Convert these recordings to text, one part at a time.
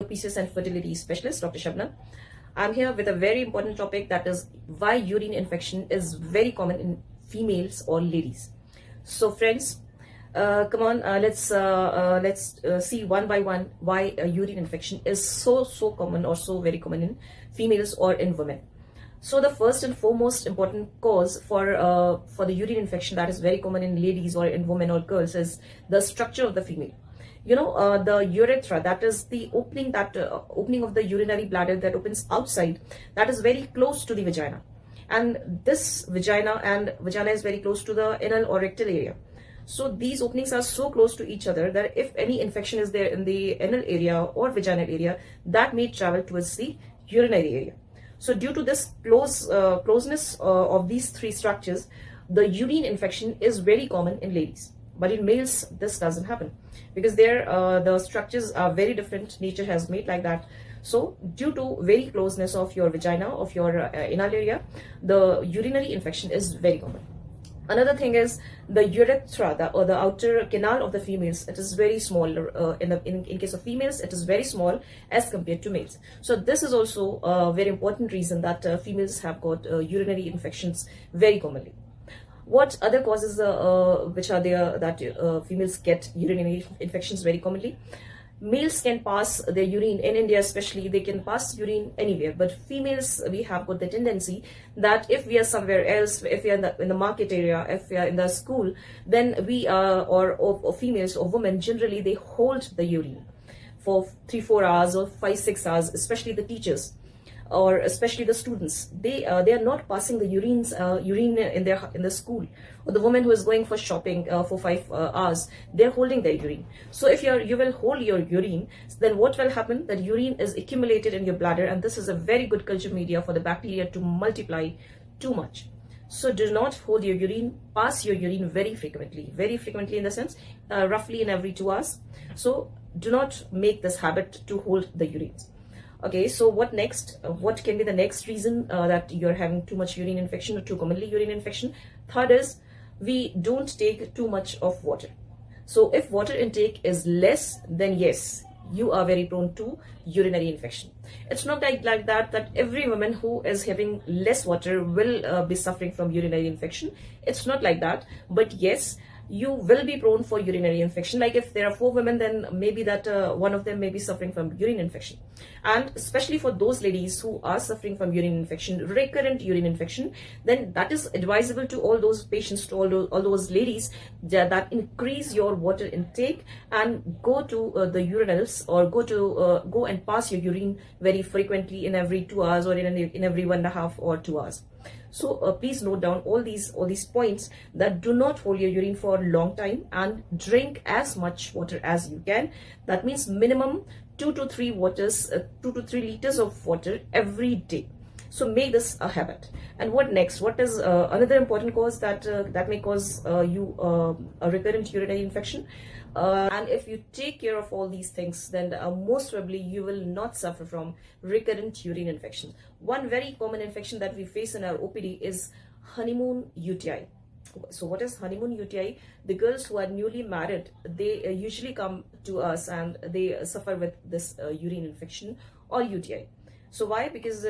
PCOS and fertility specialist, Dr. Shabnam. I'm here with a very important topic, that is why urine infection is very common in females or ladies. So friends, come on, let's see one by one why urine infection is so common or so very common in females or in women. So the first and foremost important cause for the urine infection that is very common in ladies or in women or girls is the structure of the female. The urethra, that is the opening, opening of the urinary bladder that opens outside, that is very close to the vagina. And this vagina is very close to the anal or rectal area. So these openings are so close to each other that if any infection is there in the anal area or vaginal area, that may travel towards the urinary area. So due to this closeness of these three structures, the urine infection is very common in ladies. But in males, this doesn't happen because the structures are very different. Nature has made like that. So due to very closeness of your vagina, of your anal area, the urinary infection is very common. Another thing is the urethra, or the outer canal of the females. It is very small. In case of females, it is very small as compared to males. So this is also a very important reason that females have got urinary infections very commonly. What other causes which are there that females get urinary infections very commonly? Males can pass their urine, in India especially, they can pass urine anywhere. But females, we have got the tendency that if we are somewhere else, if we are in the market area, if we are in the school, then we are, or females or women, generally they hold the urine for 3-4 hours or 5-6 hours, especially the teachers, or especially the students. They are not passing the urine in the school. Or the woman who is going for shopping for 5 hours, they're holding their urine. So if you will hold your urine, then what will happen? That urine is accumulated in your bladder, and this is a very good culture media for the bacteria to multiply too much. So do not hold your urine. Pass your urine very frequently in the sense roughly in every 2 hours. So do not make this habit to hold the urines. Okay, so what next? What can be the next reason that you're having too much urine infection or too commonly urine infection? Third is, we don't take too much of water. So if water intake is less, then yes, you are very prone to urinary infection. It's not like that every woman who is having less water will be suffering from urinary infection. It's not like that. But yes, you will be prone for urinary infection. Like if there are 4 women, then maybe that one of them may be suffering from urine infection. And especially for those ladies who are suffering from urine infection, recurrent urine infection, then that is advisable to all those patients, to all those ladies, that increase your water intake and go to the urinals, or go and pass your urine very frequently in every 2 hours or in every 1.5 or 2 hours. So please note down all these points, that do not hold your urine for a long time and drink as much water as you can. That means minimum 2 to 3 liters of water every day. So make this a habit. And what next? What is another important cause that may cause you a recurrent urinary infection? And if you take care of all these things, then most probably you will not suffer from recurrent urine infection. One very common infection that we face in our OPD is honeymoon UTI. So what is honeymoon UTI? The girls who are newly married, they usually come to us and they suffer with this urine infection or UTI. So why? Because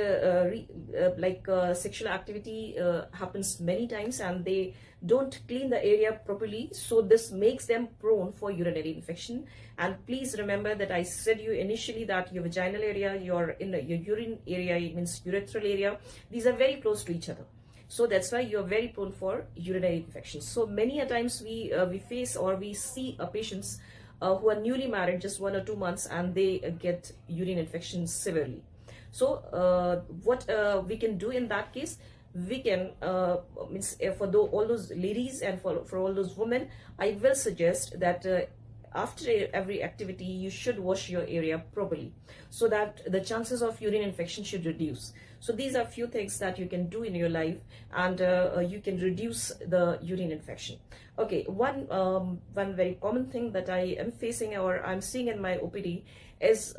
sexual activity happens many times and they don't clean the area properly. So this makes them prone for urinary infection. And please remember that I said you initially that your vaginal area, your urine area, it means urethral area, these are very close to each other. So that's why you're very prone for urinary infections. So many a times we face or we see patients who are newly married, just 1 or 2 months, and they get urine infections severely. So what we can do in that case, we can for all those ladies and for all those women, I will suggest that after every activity you should wash your area properly, so that the chances of urine infection should reduce. So these are few things that you can do in your life, and you can reduce the urine infection. Okay, one very common thing that I am facing or I'm seeing in my OPD is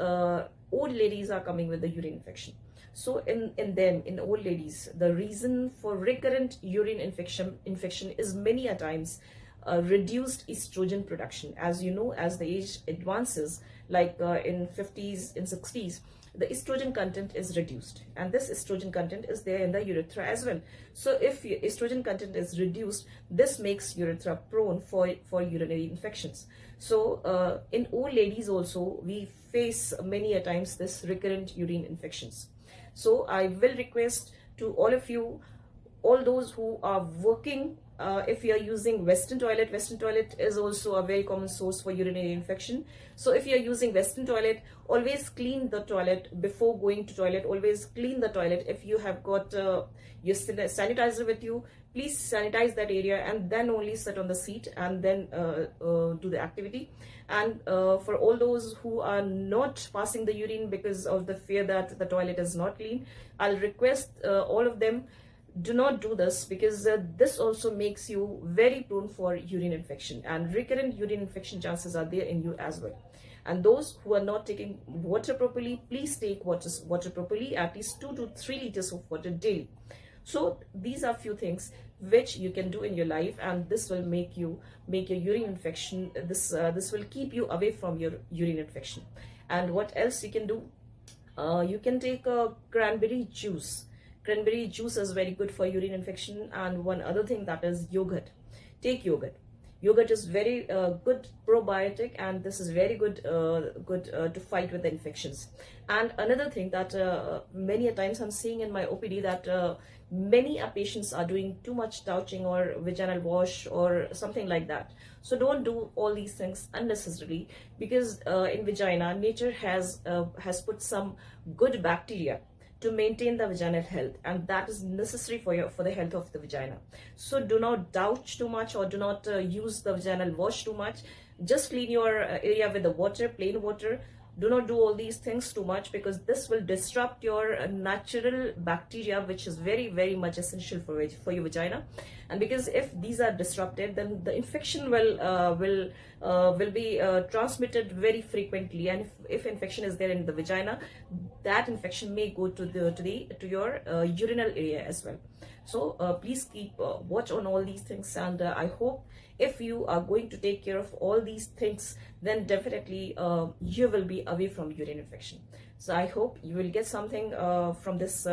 old ladies are coming with the urine infection. So in old ladies, the reason for recurrent urine infection is many a times reduced estrogen production. As you know, as the age advances, like in 50s, in 60s, the estrogen content is reduced, and this estrogen content is there in the urethra as well. So if estrogen content is reduced, this makes urethra prone for urinary infections. So in old ladies also, we face many a times this recurrent urine infections. So I will request to all of you, all those who are working, if you are using Western toilet is also a very common source for urinary infection. So if you are using Western toilet, always clean the toilet before going to toilet. Always clean the toilet. If you have got your sanitizer with you, please sanitize that area and then only sit on the seat and then do the activity. And for all those who are not passing the urine because of the fear that the toilet is not clean, I'll request all of them, do not do this, because this also makes you very prone for urine infection, and recurrent urine infection chances are there in you as well. And those who are not taking water properly, please take water properly, at least 2 to 3 liters of water daily. So these are few things which you can do in your life, and this will make your urine infection, this will keep you away from your urine infection. And what else you can do? You can take a cranberry juice. Cranberry juice is very good for urine infection. And one other thing, that is yogurt. Take yogurt. Yogurt is very good probiotic, and this is very good to fight with the infections. And another thing that many a times I'm seeing in my OPD, that many patients are doing too much douching or vaginal wash or something like that. So don't do all these things unnecessarily, because in vagina, nature has put some good bacteria to maintain the vaginal health, and that is necessary for the health of the vagina. So do not douche too much, or do not use the vaginal wash too much. Just clean your area with the water, plain water. Do not do all these things too much, because this will disrupt your natural bacteria, which is very, very much essential for your vagina. And because if these are disrupted, then the infection will be transmitted very frequently. And if infection is there in the vagina, that infection may go to your urinal area as well. So please keep watch on all these things, and I hope if you are going to take care of all these things, then definitely you will be away from urine infection. So I hope you will get something from this